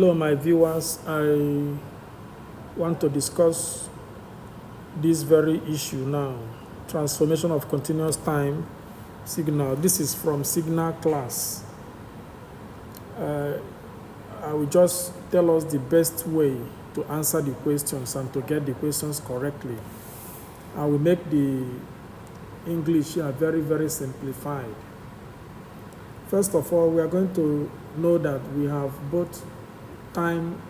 Hello, my viewers. I want to discuss this very issue now. Transformation of continuous time signal. This is from signal class. I will just tell us the best way to answer the questions and to get the questions correctly. I will make the English here very, very simplified. First of all, we are going to know that we have both time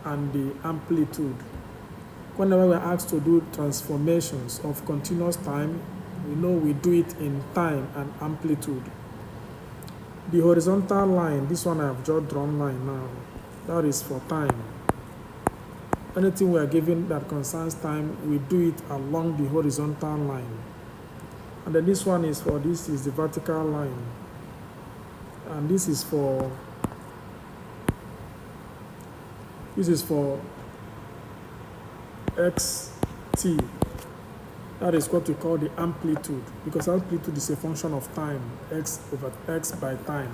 and the amplitude. Whenever we are asked to do transformations of continuous time, we know we do it in time and amplitude. The horizontal line, this one I have just drawn line now, that is for time. Anything we are given that concerns time, we do it along the horizontal line. And then this one is this is the vertical line. And this is for xt. That is what we call the amplitude, because amplitude is a function of time, x over x by time.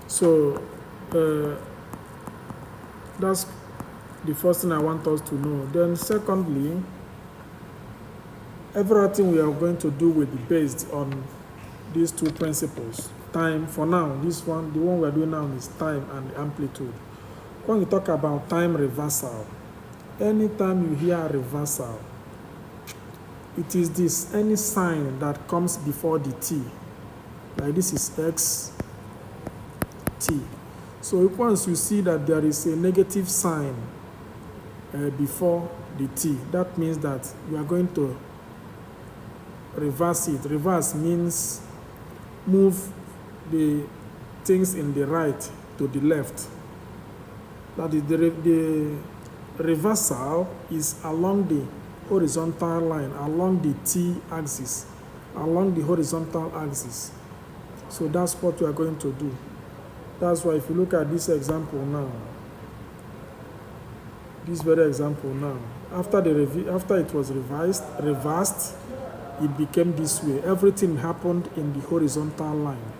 So that's the first thing I want us to know. Then secondly, everything we are going to do will be based on these two principles. Time, for now, this one, the one we are doing now is time and amplitude. When we talk about time reversal, anytime you hear reversal, it is this, any sign that comes before the t. Like this is x, t. So once you see that there is a negative sign before the t, that means that you are going to reverse it. Reverse means move the things in the right to the left. That is, the reversal is along the horizontal line, along the t-axis, along the horizontal axis. So that's what we are going to do. That's why if you look at this example now, this very example now, after it was reversed, it became this way. Everything happened in the horizontal line.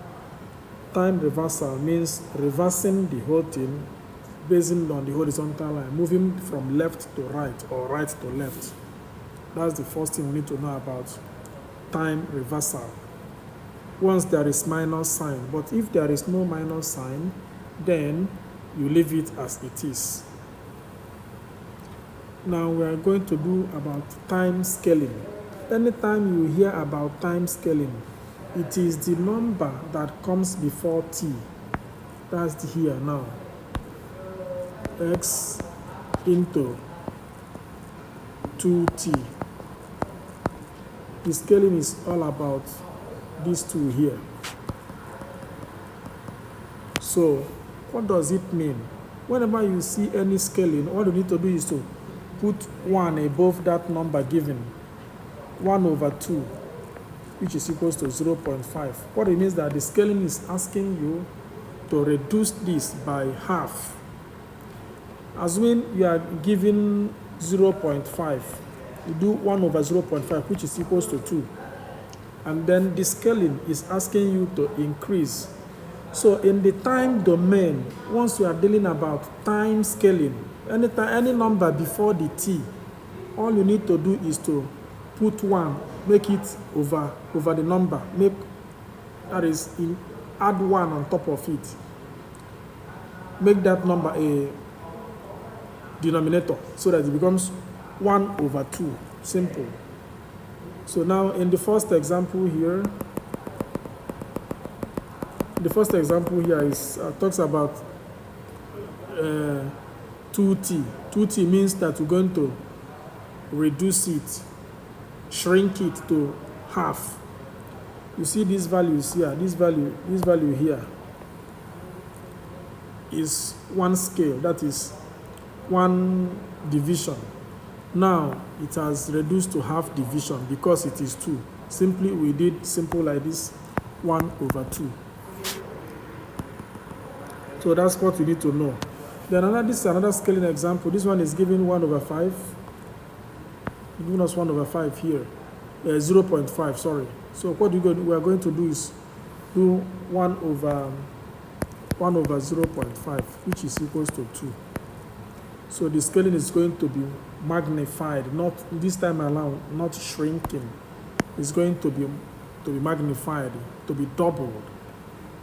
Time reversal means reversing the whole thing based on the horizontal line, moving from left to right or right to left. That's the first thing we need to know about time reversal. Once there is minus sign, but if there is no minus sign, then you leave it as it is. Now we are going to do about time scaling. Anytime you hear about time scaling, it is the number that comes before t. That's here now. X into 2t. The scaling is all about these two here. So what does it mean? Whenever you see any scaling, all you need to do is to put 1 above that number given, 1 over 2, which is equals to 0.5. What it means that the scaling is asking you to reduce this by half. Assuming you are given 0.5, you do 1 over 0.5, which is equals to 2. And then the scaling is asking you to increase. So in the time domain, once you are dealing about time scaling, any number before the t, all you need to do is to put 1, make it over the number, add 1 on top of it. Make that number a denominator so that it becomes 1 over 2. Simple. So now in the first example here, talks about 2t. 2t means that we're going to reduce it, shrink it to half. You see these values here, this value here is 1 scale, that is 1 division. Now it has reduced to half division because it is 2. Simply we did simple like this, 1 over 2. So that's what we need to know. Then this is another scaling example. This one is giving 1 over 5. Giving us 1 over 5 here. 0.5, sorry. So what we are going to do is do 1 over 1 over 0.5, which is equals to 2. So the scaling is going to be magnified, not this time around, not shrinking. It's going to be magnified, to be doubled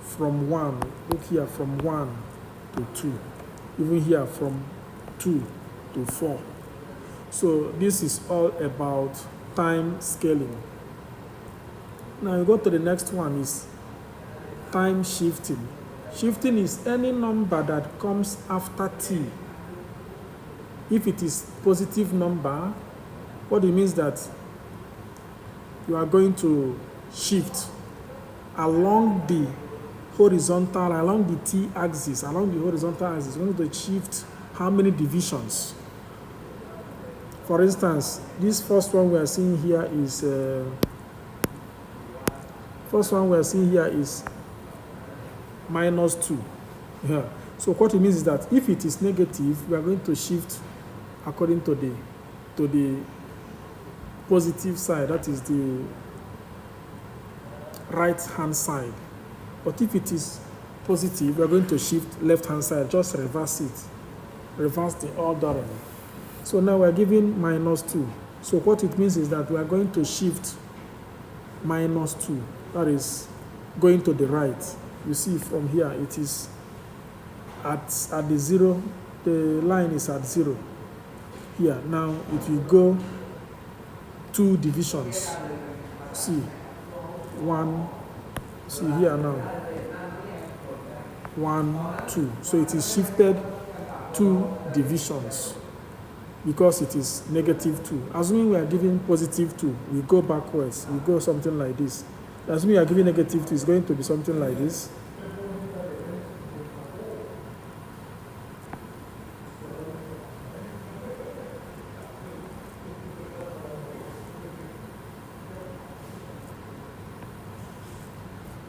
from 1, look here, from 1 to 2, even here from 2 to 4. So this is all about time scaling. Now you go to the next one, is time shifting. Shifting is any number that comes after t. If it is positive number, what it means that you are going to shift along the horizontal, along the t-axis, along the horizontal axis. You're going to shift how many divisions? For instance, this first one we are seeing here is minus 2. Yeah. So what it means is that if it is negative, we are going to shift according to the positive side, that is the right hand side. But if it is positive, we are going to shift left hand side, just reverse it, reverse the ordering. So now we are giving minus 2. So what it means is that we are going to shift minus 2, that is going to the right. You see from here, it is at the 0, the line is at 0. Here, now it will go 2 divisions. See, 1, see here now, 1, 2. So it is shifted 2 divisions because it is negative 2. Assuming we are giving positive 2, we go backwards, we go something like this. Assuming we are giving negative 2, it's going to be something like this.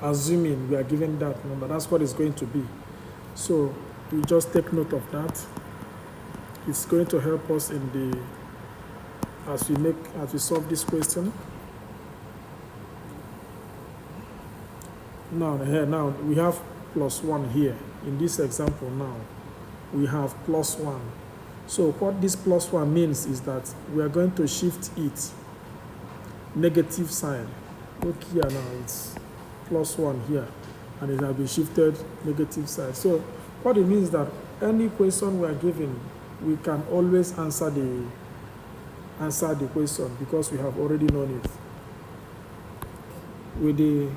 Assuming we are given that number, that's what it's going to be. So we just take note of that. It's going to help us in the as we solve this question. Now we have plus 1 here. In this example now, we have plus 1. So what this plus 1 means is that we are going to shift it negative side. Look here now, it's plus 1 here, and it has been shifted negative side. So what it means is that any question we are given, we can always answer the question because we have already known it. With the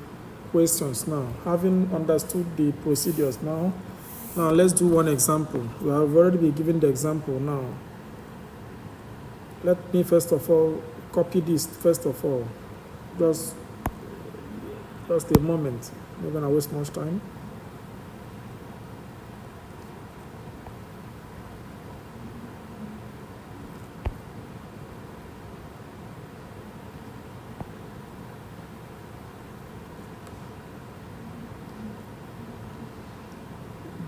questions now, having understood the procedures now let's do one example. We have already been given the example now. Let me first of all copy this first of all. Just a moment. I'm not gonna waste much time.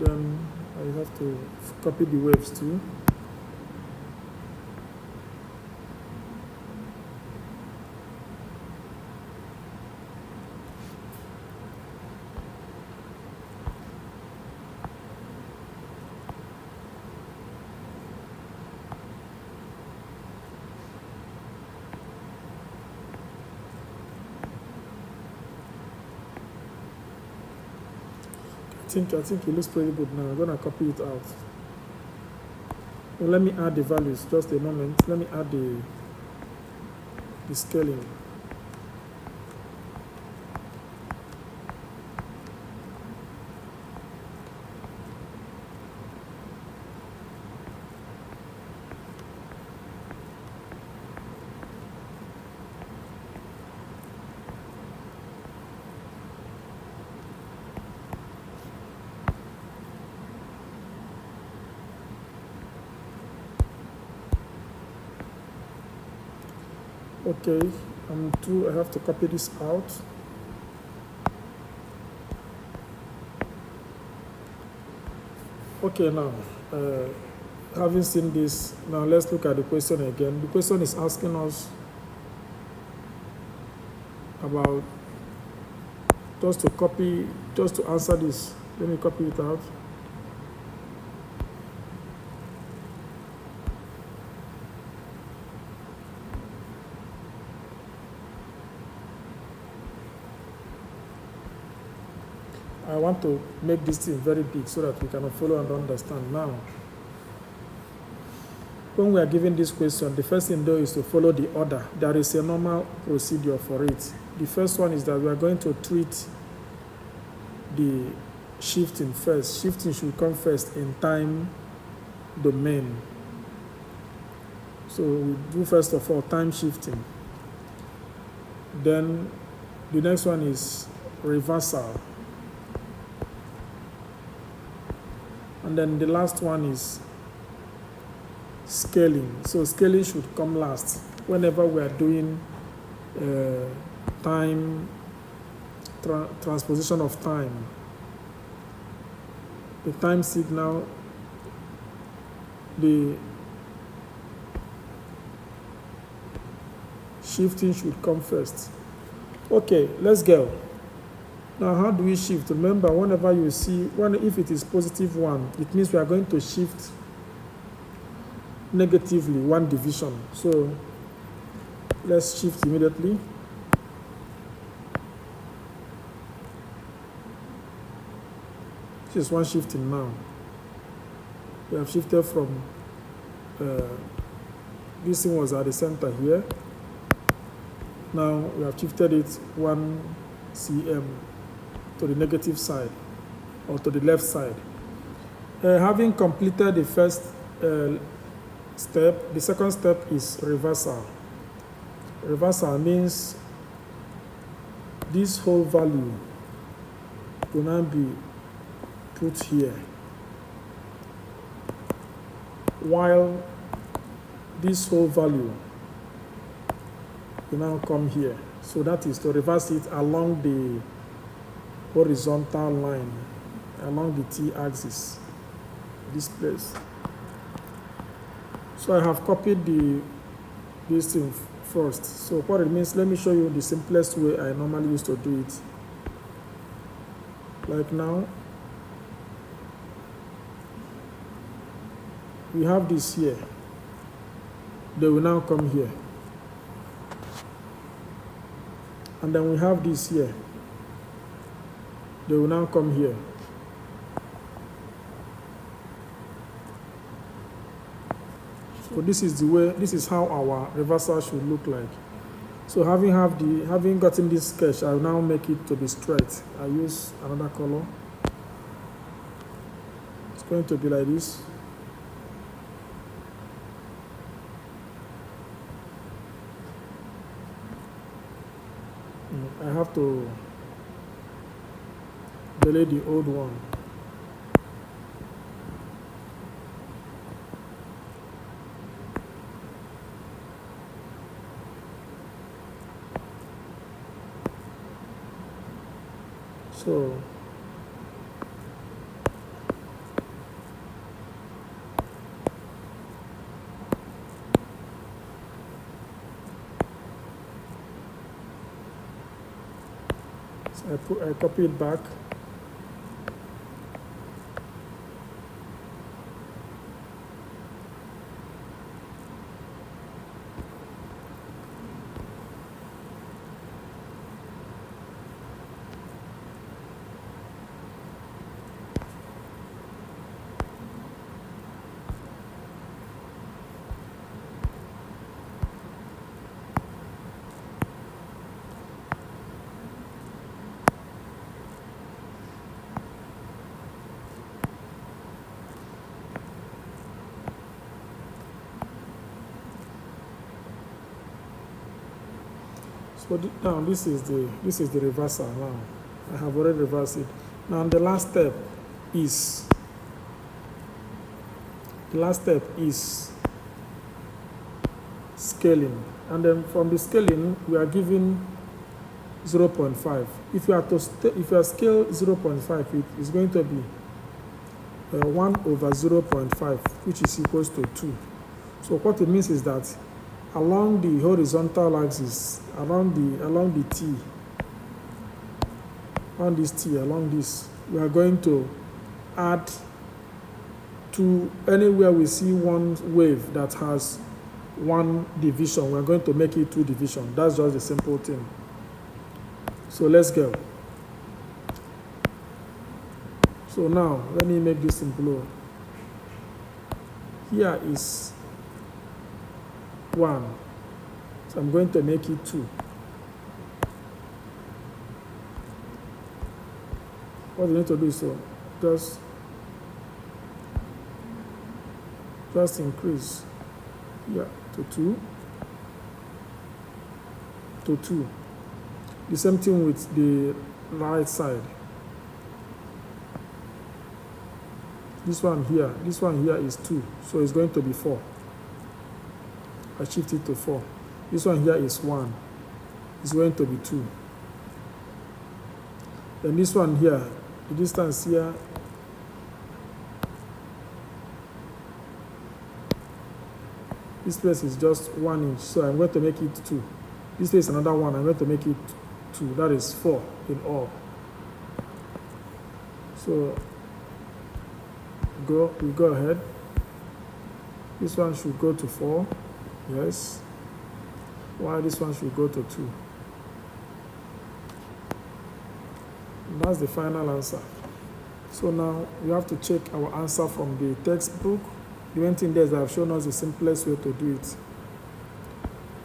Then I have to copy the waves too. I think it looks pretty good now. I'm gonna copy it out. Well, let me add the values. Just a moment. Let me add the scaling. Okay, I have to copy this out. Okay, now, having seen this, now let's look at the question again. The question is asking us about, just to answer this Let me copy it out. I want to make this thing very big so that we can follow and understand. Now, when we are given this question, the first thing though is to follow the order. There is a normal procedure for it. The first one is that we are going to treat the shifting first. Shifting should come first in time domain. So we do first of all time shifting. Then the next one is reversal. And then the last one is scaling. So scaling should come last whenever we are doing time transposition of time. The time signal, the shifting should come first. Okay, let's go. Now, how do we shift? Remember, whenever you see, if it is positive 1, it means we are going to shift negatively 1 division. So let's shift immediately. This is one shifting now. We have shifted from, this thing was at the center here. Now we have shifted it 1 cm to the negative side or to the left side. Having completed the first step, the second step is reversal. Reversal means this whole value will now be put here, while this whole value will now come here. So that is to reverse it along the horizontal line, along the t-axis, this place. So I have copied this thing first. So what it means, let me show you the simplest way I normally used to do it. Like now, we have this here. They will now come here. And then we have this here. They will now come here. So this is the way, this is how our reversal should look like. So having gotten this sketch, I will now make it to be straight. I use another color. It's going to be like this. I have to delete the old one. So I copy it back. So now this is the reversal. Now I have already reversed it. Now the last step is scaling, and then from the scaling we are given 0.5. If you are scale 0.5, it is going to be 1 over 0.5, which is equals to 2. So what it means is that along the horizontal axis, along the T, along this we are going to add to anywhere we see one wave that has one division, we're going to make it two division. That's just the simple thing. So let's go. So now, let me make this in blue. Here is 1. So I'm going to make it 2. What you need to do is so just increase here to 2 to 2. The same thing with the right side. This one here is 2, so it's going to be 4. I shift it to 4. This one here is 1, it's going to be 2. Then this one here, the distance here this place is just 1 inch, so I'm going to make it 2. This place is another 1, I'm going to make it 2. That is 4 in all. So we go ahead. This one should go to 4, yes. While this one should go to 2. And that's the final answer. So now we have to check our answer from the textbook. The one thing there is that I've shown us the simplest way to do it.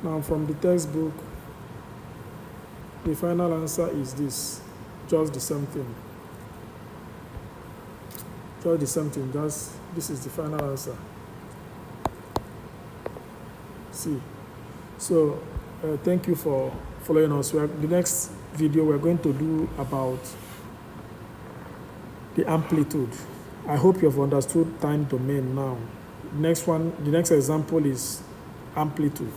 Now from the textbook, the final answer is this. Just the same thing. Just the same thing. This is the final answer. See. So thank you for following us. The next video we're going to do about the amplitude. I hope you have understood time domain now. The next example is amplitude.